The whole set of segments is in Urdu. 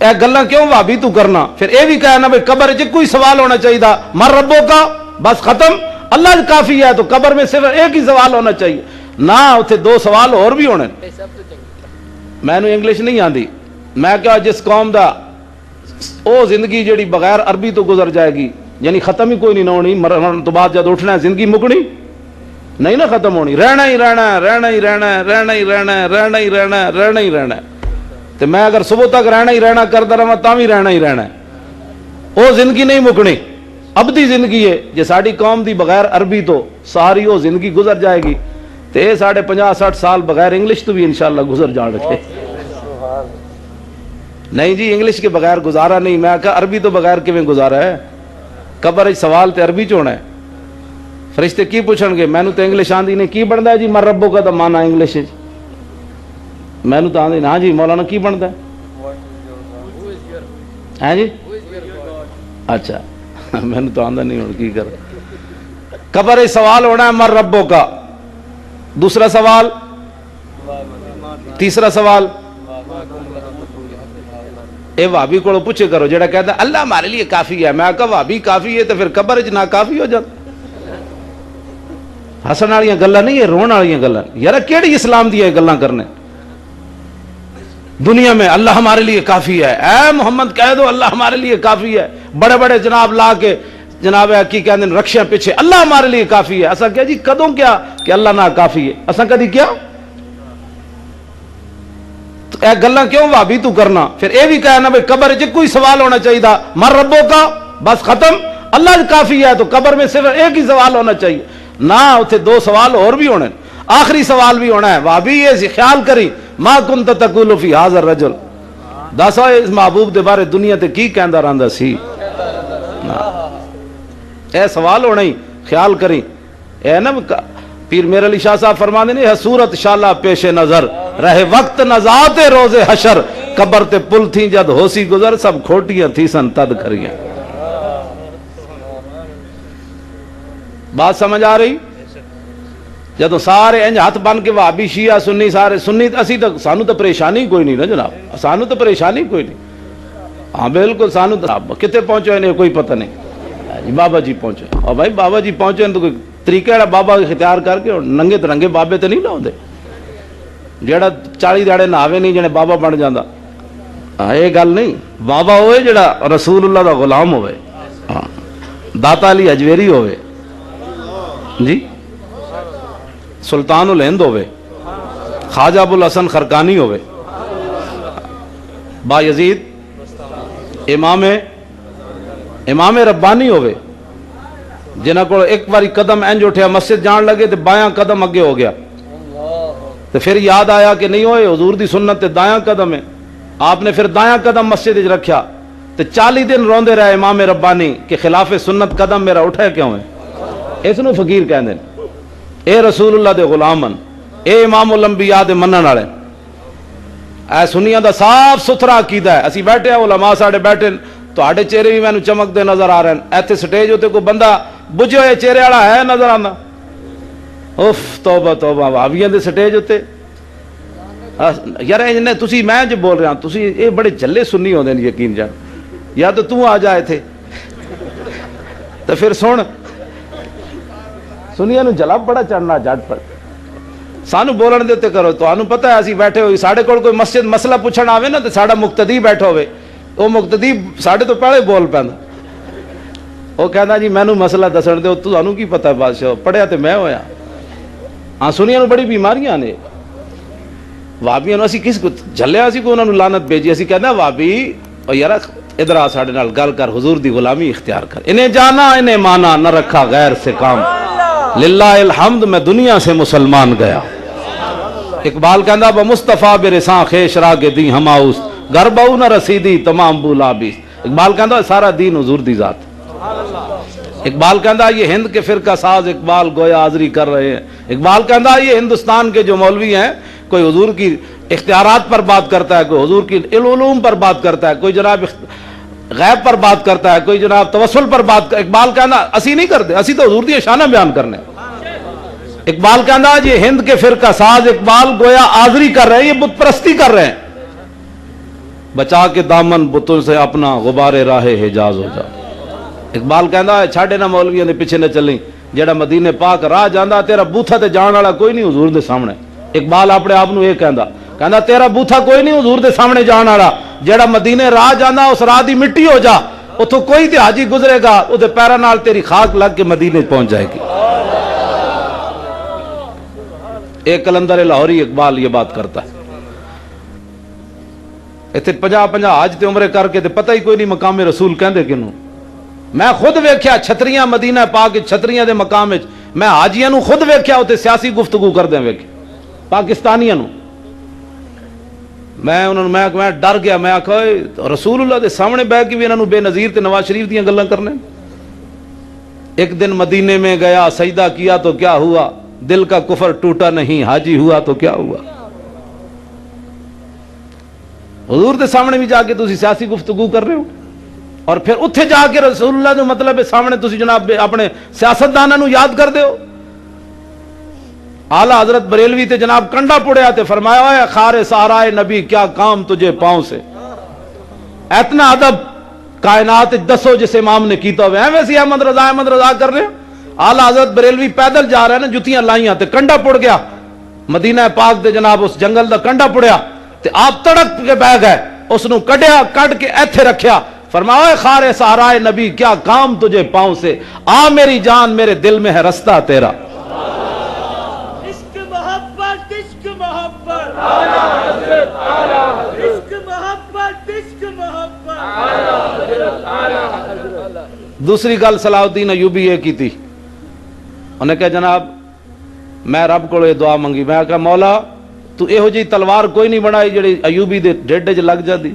اے گلاں کیوں بھابی تو کرنا؟ پھر اے بھی کہنا بھائی قبر وچ کوئی سوال ہونا چاہیے، مر ربو کا، بس ختم، اللہ کافی ہے، تو قبر میں صرف ایک ہی سوال ہونا چاہیے نہ اتنے دو سوال اور بھی ہونے۔ میں نے انگلش نہیں آندی، میں کہا جس قوم دا او زندگی جڑی بغیر عربی تو گزر جائے گی، یعنی ختم ہی کوئی نہیں نہ ہونی، مرن تو بعد جب اٹھنا ہے زندگی مکنی نہیں نہ ختم ہونی، رہنا ہی رہنا ہے، رہنا ہی رہنا ہے، رہنا ہی رہنا ہے، رہنا ہی رہنا ہے، رہنا ہی رہنا ہے۔ تو میں اگر صبح تک رہنا ہی رہنا کرتا رہا تاں بھی رہنا ہی رہنا ہے، وہ زندگی نہیں مکنی، ابدی زندگی ہے۔ جی ساری قوم دی بغیر عربی تو ساری وہ زندگی گزر جائے گی، تو یہ 50-60 سال بغیر انگلش تو بھی انشاءاللہ گزر جان رکھے۔ نہیں جی انگلش کے بغیر گزارا نہیں، میں کہا عربی تو بغیر کیویں گزارا ہے؟ قبر سوال تے عربی چ ہونا ہے۔ فرشتے کی پوچھن گے؟ میں تو انگلش آندی نہیں، کی بنتا ہے جی مر ربو کا تو مانا انگلش ہے؟ میں تو آندی ہاں جی مولانا کی بنتا ہے؟ ہاں جی اچھا میں تو آندہ نہیں ہوں کی کر۔ قبر سوال ہونا ہے مر ربو کا، دوسرا سوال، تیسرا سوال اے وہابی کو پوچھے کرو جڑا کہتا ہے اللہ ہمارے لیے کافی ہے، میں کہا وہابی کافی ہے تو پھر قبر چ نہ کافی ہو جاتا۔ ہسن والی گلاں نہیں، یہ رون والی گلاں یار، کیڑی اسلام دی گلاں کرنے؟ دنیا میں اللہ ہمارے لیے کافی ہے، اے محمد کہہ دو اللہ ہمارے لیے کافی ہے، بڑے بڑے جناب لا کے جناب کی کہتے ہیں رکشے پیچھے اللہ ہمارے لیے کافی ہے۔ اسا کیا جی کدوں کیا کہ اللہ نہ کافی ہے؟ اسا کدی کیا؟ اے گلاں کیوں بھابی تو کرنا؟ پھر اے بھی کہنا بھائی قبر وچ کوئی سوال ہونا چاہیے، مر ربو کا، بس ختم، اللہ کافی ہے، تو قبر میں صرف ایک ہی سوال ہونا چاہیے نہ اتنے دو سوال اور بھی ہونے، آخری سوال بھی ہونا ہے۔ بھابی یہ خیال کری ما کنت تقول فی ھذا الرجل، دسو اس محبوب دے بارے دنیا تے کی کہندا رہندا سی؟ اے سوال ہونا ہی خیال کری۔ اے نا پیر میر علی شاہ صاحب فرماندے نے صورت شالا پیش نظر رہے وقت نزاعت روز حشر، قبر تے پل تھی جد ہوسی گزر سب کھوٹیاں تھی سن تد کھریاں۔ بات سمجھ آ رہی؟ جدو سارے انج ہاتھ بن کے وہابی شیعہ سنی سارے سنی، اسی تو سانو تو پریشانی کوئی نہیں نا جناب، سانو تو پریشانی کوئی نہیں۔ ہاں بالکل سانو تو کتے پہنچے انہیں کوئی پتہ نہیں، بابا جی پہنچے، اور بھائی بابا جی پہنچے تو کوئی طریقہ ہے بابا اختیار کر کے ننگے ترنگے بابے تو نہیں لاؤندے، جیڑا 40 دہاڑے نہاوے نہیں جنے بابا بن جاندا، یہ گل نہیں۔ بابا ہوئے جڑا رسول اللہ دا غلام ہوئے، داتا علی اجویری ہوئے جی، سلطان الہند ہوئے، خواجہ ابو الحسن خرقانی ہوئے، با یزید امام ربانی ہوئے، جنہاں کو ایک باری قدم انج اٹھیا مسجد جان لگے تو بایاں قدم اگے ہو گیا، تو پھر یاد آیا کہ نہیں ہوئے حضور دی سنت تے دایاں قدم ہے، آپ نے پھر دایاں قدم مسجد وچ رکھیا، تو 40 دن روندے رہے امام ربانی کہ خلاف سنت قدم میرا اٹھے کیوں ہے؟ اس نو فقیر کہندے ہیں، اے رسول اللہ دے غلامن، اے امام الانبیاء دے منن والے، اے سنیاں دا صاف ستھرا عقیدہ ہے۔ اسی بیٹھے علماء ساڈے بیٹھے، تہاڈے چہرے بھی مینوں چمکدے نظر آ رہے ہیں، ایتھے سٹیج ہوتے کوئی بندہ بجھے ہوئے چہرے والا ہے نظر آندا؟ اف توبہ توبہ، وہابیاں دے سٹیج ہوتے یار انہیں تسی میں جو بول رہا ہوں تسی یہ بڑے جلے سنی ہوندے ہیں یقین جان، یا تو آ جائے تھے تو پھر سن سنیا نو جلا بڑا چڑھنا جٹ پر سانو بولن دیتے کرو، تو انہوں پتہ ہے اسی بیٹھے ہوئی ساڑھے کوئی مسجد مسئلہ پوچھن آوے نا تو ساڑھا مقتدی بیٹھا ہوئے، وہ مقتدی ساڑھے تو پہلے بول پہندا، وہ کہنا جی میں نو مسئلہ دسن دے، تو انہوں کی پتہ ہے بادشاہ پڑھیا تو میں ہویا۔ ہاں سنیا نو بڑی بیماریاں نے، وابیاں نو اسی کس کو جھلیا، اسی کو انہوں نے لعنت بھیجی، اسی کہنا وابی اور یارا ادھر آ ساڑھے نال گل کر، حضور دی غلامی اختیار کر، انہیں جانا انہیں مانا نہ رکھا غیر سے کام، للہ الحمد میں دنیا سے مسلمان گیا۔ اقبال کہندا با مصطفیٰ برساں خیش را کے دی ہماؤس گھر بہو نہ رسیدی تمام بولا بیس۔ اقبال کہندا سارا دین حضور دی ذات۔ اقبال کہندا یہ ہند کے فرقہ ساز اقبال گویا حاضری کر رہے ہیں۔ اقبال کہندا یہ ہندوستان کے جو مولوی ہیں کوئی حضور کی اختیارات پر بات کرتا ہے، کوئی حضور کی علوم پر بات کرتا ہے، کوئی جناب غیب پر بات کرتا ہے، کوئی جناب توسل پر بات کر، اقبال کہنا اسی نہیں کرتے، اسی تو حضور دی شانہ بیان کرنے۔ اقبال کہنا یہ ہند کے فرقہ ساز اقبال گویا آزری کر رہے ہیں، یہ بت پرستی کر رہے ہیں۔ بچا کے دامن بتوں سے اپنا غبار راہ حجاز ہو جا. اقبال کہندا ہے چھاڑے نہ مولویاں دے پیچھے نہ چلیں، جیڑا مدینے پاک راہ جاندا تیرا بوتھا تے جان والا کوئی نہیں حضور دے سامنے. اقبال اپنے آپ نو یہ کہندا تیرا بوتھا کوئی نہیں حضور دے سامنے جان والا، جیڑا مدینے راہ جاندا اس راہ دی مٹی ہو جا، اتھوں کوئی تے حاجی گزرے گا او دے پیراں نال تیری خاک لگ کے مدینے پہنچ جائے گی. ایک کلندر لاہوری اقبال یہ بات کرتا ہے. اتنے 50 حج تے عمرے کر کے تے پتہ ہی کوئی نہیں مقام رسول کہندے کنوں. میں خود ویکھیا چھتریاں مدینہ پاک چھتریاں دے مقام وچ، میں حاجیاں نو خود ویکھیا اوتے سیاسی گفتگو کردے ویکھیا پاکستانیاں نو. میں انہوں نے میں ڈر گیا، میں آکھا رسول اللہ دے سامنے بیٹھ کے بھی انہوں بے نظیر تے نواز شریف دیاں گلاں کرنے. ایک دن مدینے میں گیا سجدہ کیا تو کیا ہوا، دل کا کفر ٹوٹا نہیں، حاجی ہوا تو کیا ہوا. حضور دے سامنے بھی جا کے تسی سیاسی گفتگو کر رہے ہو، اور پھر اتھے جا کے رسول اللہ جو مطلب ہے سامنے تسی جناب اپنے سیاستداناں نو یاد کر دیو. اعلیٰ حضرت بریلوی تے جناب کنڈا پڑیا تے فرمایا ہے خار سہرائے نبی کیا کام تجھے پاؤں سے. اتنا ادب کائنات دسو جس امام نے کیتا ہوئے ہیں ویسے احمد رضا کر رہے ہیں. اعلیٰ حضرت بریلوی پیدل جا رہے ہیں نا، جتیاں لائیاں تے کنڈا پڑ گیا مدینہ پاک دے جناب اس جنگل دا کنڈا پڑیا تے آپ تڑک کے بہ گئے، اس نو کڈیا کڈ کے ایتھے رکھیا. فرمایا خار سہرائے نبی کیا کام تجھے پاؤں سے، آ میری جان میرے دل میں ہے رستہ تیرا. دوسری گل صلاح الدین ایوبی یہ کی تھی، انہیں کہا جناب میں رب کو یہ دعا منگی، میں کہا مولا تو یہو جی تلوار کوئی نہیں بنائی جڑی ایوبی دے ڈیڈ وچ لگ جاتی.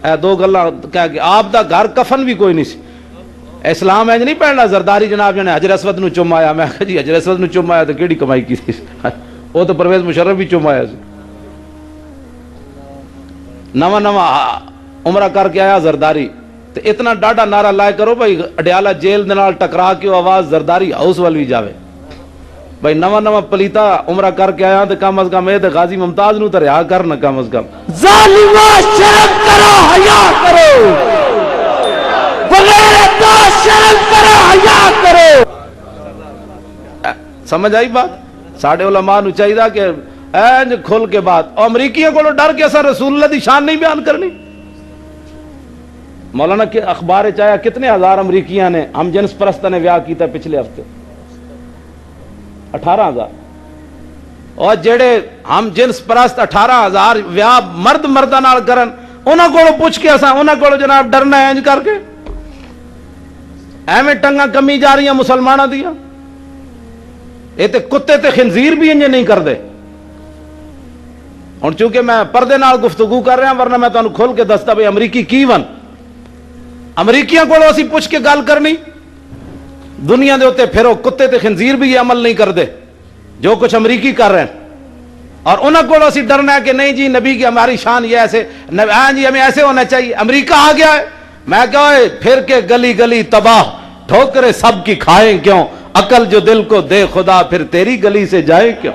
اے دو گلاں کہہ کے آپ دا گھر کفن بھی کوئی نہیں سی. اسلام انج نہیں پڑھنا زرداری جناب جنے حجر اسود نو چوم آیا. میں کہا جی حجر اسود نو چوم آیا تو کیڑی کمائی کی تھی، وہ تو پرویز مشرف بھی چوم آیا سی. نواں عمرہ کر کے آیا زرداری تے اتنا ڈاڈا نعرہ لائے کرو بھائی اڈیالہ جیل دے نال ٹکرا کے آواز زرداری ہاؤس وال بھی جاوے. بھائی نواں پلیتا عمرہ کر کے آیا تے کم از کم اے تے غازی ممتاز نو تے رہا کرنا کم از کم. ظالما شرم کرو حیا کرو، بغیر تو شرم کرو حیا کرو. سمجھ آئی بات؟ ساڈے علماء نو چاہیے کہ اینج کھل کے بات. امریکیوں کو ڈر کے اثر رسول اللہ دی شان نہیں بیان کرنی. مولانا کے اخبار چاہیا کتنے ہزار امریکیاں نے ہم جنس پرستہ نے ویاہ کیتا پچھلے ہفتے 18,000. اور جڑے ہم جنس پرست 18,000 ویاہ مرد مردہ نال کرن انہاں کو پوچھ کے اساں انہاں کو جناب ڈرنا ہے انج کر کے ایویں ٹنگاں کمی جا رہی ہیں مسلماناں دیاں. اے تے کتے تے خنزیر بھی انج نہیں کردے. ہن چونکہ میں پردے نال گفتگو کر رہا ورنہ میں تانوں کھول کے دستا بھئی امریکی کی ون امریکیاں کو اسی پوچھ کے گل کرنی. دنیا دے ہوتے پھرو کتے تے خنزیر بھی یہ عمل نہیں کردے جو کچھ امریکی کر رہے ہیں. اور انہاں کو اسی ڈرنا ہے کہ نہیں جی نبی کی ہماری شان یہ ایسے ہاں جی ہمیں ایسے ہونا چاہیے. امریکہ آ گیا ہے. میں کہا پھر کے گلی گلی تباہ ٹھوکرے سب کی کھائیں کیوں، عقل جو دل کو دے خدا پھر تیری گلی سے جائے کیوں.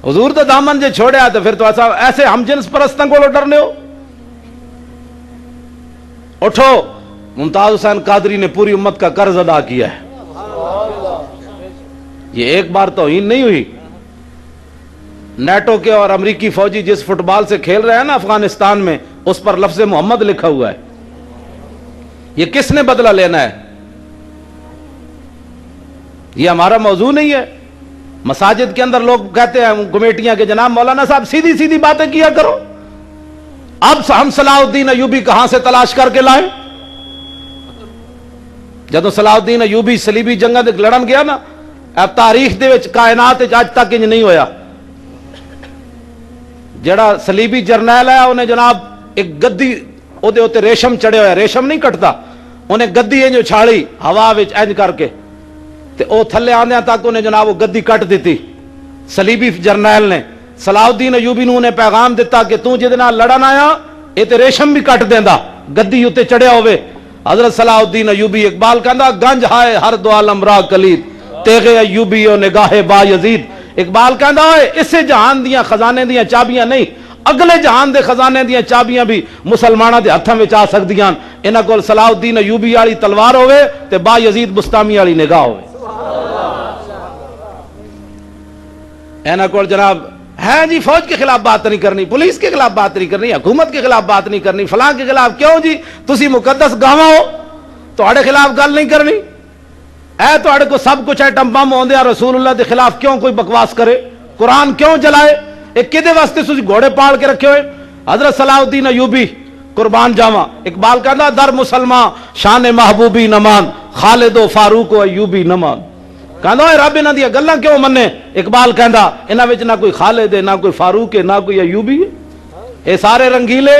حضور تو دامن جو چھوڑیا تو پھر تو ایسے ہم جنس پرستوں کو ڈرنے ہو. اٹھو، ممتاز حسین قادری نے پوری امت کا قرض ادا کیا ہے. یہ ایک بار توہین نہیں ہوئی. نیٹو کے اور امریکی فوجی جس فٹ بال سے کھیل رہے ہیں نا افغانستان میں اس پر لفظ محمد لکھا ہوا ہے. یہ کس نے بدلہ لینا ہے؟ یہ ہمارا موضوع نہیں ہے. مساجد کے اندر لوگ کہتے ہیں کمیٹیاں کے جناب مولانا صاحب سیدھی سیدھی باتیں کیا کرو. اب ہم صلاح الدین ایوبی کہاں سے تلاش کر کے لائیں؟ جدو صلاح الدین ایوبی صلیبی جنگاں دے لڑن گیا نا، اب تاریخ دے وچ کائنات وچ اج تک انج نہیں ہویا. جڑا صلیبی جرنیل ہے انہیں جناب ایک گدی او دے اوتے ریشم چڑھے ہوئے، ریشم نہیں کٹتا، انہیں گدی انج اچھاڑی ہوا وچ انج کر کے تے او تھلے آندیاں تک انہیں جناب وہ گدی کٹ دیتی. صلیبی جرنیل نے صلاح الدین ایوبی نو نے پیغام دیتا کہ تو جدے نال لڑن آیا اے تے ریشم بھی کٹ دیندا گدی اوتے چڑھیا ہوئے. حضرت صلاح الدین ایوبی اقبال کہندا گنج ہائے ہر دو عالم را کلید تیغے ایوبی و نگاہ با یزید. اقبال کہندا ہے اسے جہان دیاں خزانے دیاں چابیاں نہیں، اگلے جہان دے خزانے دیاں چابیاں بھی مسلماناں دے ہتھاں وچ آ سکدیاں. انہاں کول صلاح الدین ایوبی والی تلوار ہوے تے با یزید بستامی والی نگاہ ہوے. انہاں کول جناب ہے جی فوج کے خلاف بات نہیں کرنی, پولیس کے خلاف بات نہیں کرنی, حکومت کے خلاف بات نہیں کرنی, فلاں کے خلاف. کیوں جی تسی مقدس گاواں ہو تہاڈے خلاف گل نہیں کرنی. اے تہاڈے کو سب کچھ ایٹم بم ہوندے آ, رسول اللہ دے خلاف کیوں کوئی بکواس کرے, قرآن کیوں جلائے, ایک کدے واسطے تسی گھوڑے پال کے رکھے ہوئے. حضرت صلاح الدین ایوبی قربان جاواں, اقبال کہندا در مسلمان شان محبوبی نمان, خالد و فاروق و ایوبی نمان. کہندا اے رب انہاں دی گلاں کیوں مننے. اقبال کہندا انہاں وچ نہ کوئی خالد ہے, نہ کوئی فاروق ہے, نہ کوئی ایوبی ہے. اے سارے رنگیلے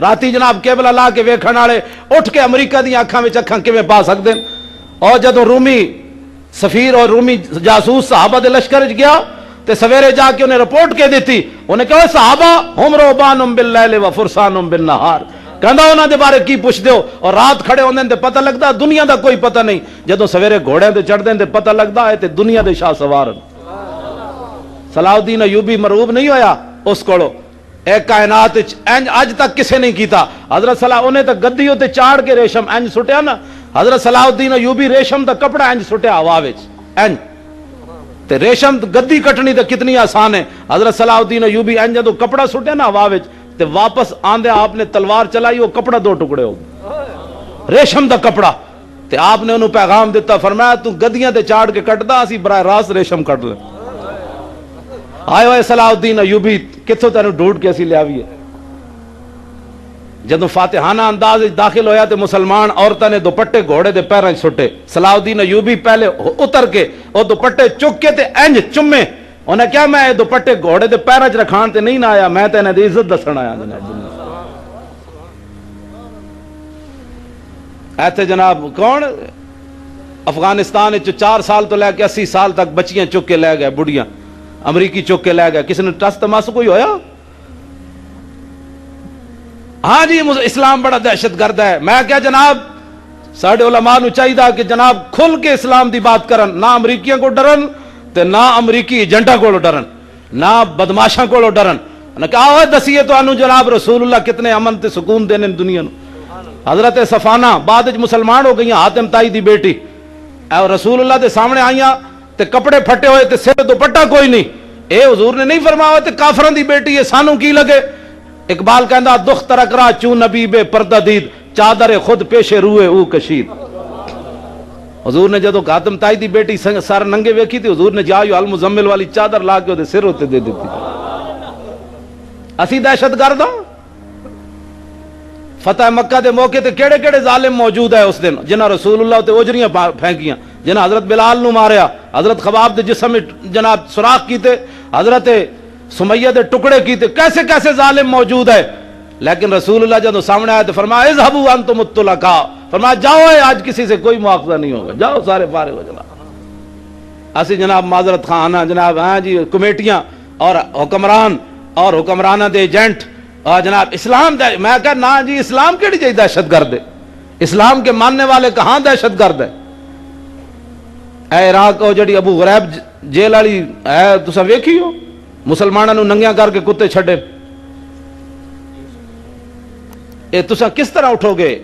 راتی جناب کیبل لا کے ویکھن والے اٹھ کے امریکہ دی اکھاں وچ اکھاں کیویں پا سکدے. اور جدوں رومی سفیر اور رومی جاسوس صحابہ دے لشکر وچ گیا تے سویرے جا کے انہیں رپورٹ کے دیتی, انہیں کہا صحابہ ہم رہبان باللیل و فرسان بالنہار. کہندا انہاں دے بارے کی پوچھ دیو, اور رات کھڑے ہوندے تے پتہ لگدا دنیا دا کوئی پتہ نہیں, جدوں سویرے گھوڑے تے چڑھ دے تے پتہ لگدا ہے تے دنیا دے شاہ سوار. صلاح الدین ایوبی مرعوب نہیں ہویا اس کولو, اے کائنات اج تک کسے نہیں کیتا. حضرت صلاح انہیں تے گدی تے چاڑ کے ریشم انج سٹیا نا, حضرت صلاح الدین ایوبی ریشم دا کپڑا انج سٹیا ہوا وچ انج, تے ریشم گدی کٹنی تے کتنی آسان ہے. حضرت صلاح الدین ایوبی انج جدوں کپڑا سٹیا نا ہوا وچ تے واپس آندے آپ نے تلوار چلائی, وہ کپڑا دو ٹکڑے ہو گئے, ریشم دا کپڑا. تے آپ نے انہوں پیغام دیتا, فرمایا تو گدیاں تے چاڑ کے کٹدا, اسی براہ راست ریشم کٹ لیں. آئے ہوئے صلاح الدین ایوبی کتھوں تینوں ڈھونڈ کے اسی لے آئیے. جدوں فاتحانہ انداز داخل ہویا تے مسلمان عورتاں نے دوپٹے گھوڑے دے پیراں وچ سٹے. صلاح الدین ایوبی پہلے اتر کے وہ دوپٹے چک کے تے انج چمے. انہیں کیا میں دوپٹے گھوڑے دے پیراں وچ رکھان تے نہیں نہ آیا, میں تے انہاں دی عزت دسن آیا. جناب ایتھے جناب کون افغانستان وچ 4 سال تو لے کے 80 سال تک بچیاں چک کے لے گئے, بڑھیاں امریکی چک کے لے گئے, کسی نے ٹس تماس کوئی ہویا؟ ہاں جی اسلام بڑا دہشت گرد ہے. میں کیا جناب ساڈے علماء نو چاہیے کہ جناب کھل کے اسلام دی بات کرن, نہ امریکیوں کو ڈرن تے نہ امریکی ایجنٹاں کو ڈرن, نہ بدماشاں کو ڈرن. انہاں کہا ہوئے دسیے تو انو جناب رسول اللہ کتنے امن تے سکون دینے دنیا نو. حضرت صفانہ بعد وچ مسلمان ہو گئیاں, حاتم تائی دی بیٹی, اور رسول اللہ دے سامنے آئیاں تے کپڑے پھٹے ہوئے تے سر دوپٹہ کوئی نہیں. اے حضور نے نہیں فرمایا تے کافراں دی بیٹی ہے, سانو کی لگے. اقبال کہندا دخ ترک را چون نبی بے پردہ دید, چادر خود پیش روئے او کشید. حضور نے جدو حاتم تائی دی بیٹی سر ننگے ویکھی تھی, حضور نے جا المزمل والی چادر لا کے سر ہوتے دے دیتی. اسی دہشت گرد ہوں. فتح مکہ دے موقع تے کیڑے کیڑے ظالم موجود ہے اس دن, جنہاں رسول اللہ تے اوجریاں پھینکیاں, جنہاں حضرت بلال نو ماریا, حضرت خباب دے جسم جناب سوراخ کیتے, حضرت سمیہ دے ٹکڑے کیتے, کیسے کیسے ظالم موجود ہے. لیکن رسول اللہ جب سامنے آیا تو فرمایا اذهبوا انتم الطلقاء, فرمایا جاؤ آج کسی سے کوئی مواخذہ نہیں ہوگا, جاؤ سارے فارغ ہو. جناب اسی جناب معذرت خانہ جناب ہاں جی کمیٹیاں اور حکمران اور حکمرانہ دے ایجنٹ اور جناب اسلام دے, میں کہا نا جی اسلام کیڑی چاہیے دہشت گرد ہے, اسلام کے ماننے والے کہاں دہشت گرد ہے. اے عراق او جڑی ابو غریب جیل والی ہے تساں ویکھی ہو, مسلمانوں نو ننگیاں کر کے کتے چھڈے. اے تساں کس طرح اٹھو گے؟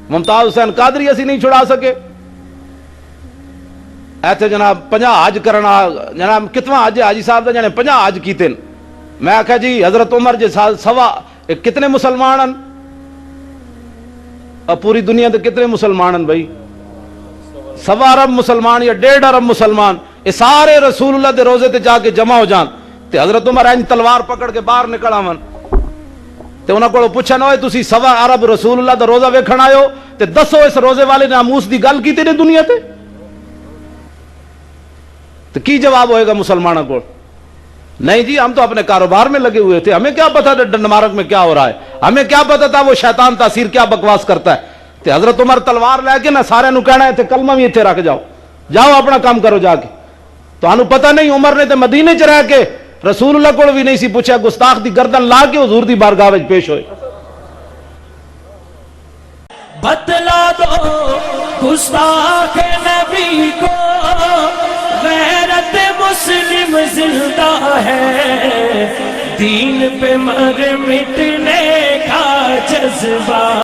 ممتاز حسین قادری اسی نہیں چھڑا سکے. ایتھے جناب 50 حج کرنا, جناب کتواں حج حاجی صاحب دا جانے 50 حج کیتے. میں آخیا جی حضرت عمر جے سوا کتنے مسلمان ہیں, اور پوری دنیا دے کتنے مسلمان ہیں بھائی؟ 1.25 ارب مسلمان یا 1.5 ارب مسلمان, یہ سارے رسول اللہ دے روزے تے جا کے جمع ہو جان تے حضرت عمر این تلوار پکڑ کے باہر نکل آون تے انہاں کولوں پوچھا نہ ہوئے تسی 1.25 ارب رسول اللہ دا روزہ ویکھن آئے ہو تے دسو اس روزے والے نے ناموس دی گل کیتی نے دنیا تے, تو کی جواب ہوئے گا مسلمانوں کو؟ نہیں جی ہم تو اپنے کاروبار میں لگے ہوئے تھے, ہمیں کیا پتا تھا ڈنمارک میں کیا ہو رہا ہے, ہمیں کیا پتا تھا وہ شیطان تاثیر کیا بکواس کرتا ہے. تے حضرت عمر تلوار لے کے نہ سارے نو کہنا ہے تے کلمہ بھی اتنے رکھ جاؤ, جاؤ اپنا کام کرو جا کے. تو انو پتہ نہیں عمر نے تے مدینے چ رہ کے رسول اللہ کو بھی نہیں سی پوچھا, گستاخ دی گردن لا کے حضور دی بارگاہ وچ پیش ہوئے. بتلا دو گستاخ نبی کو غیرت مسلم زندہ ہے, دین پہ مر مٹنے کا جذبہ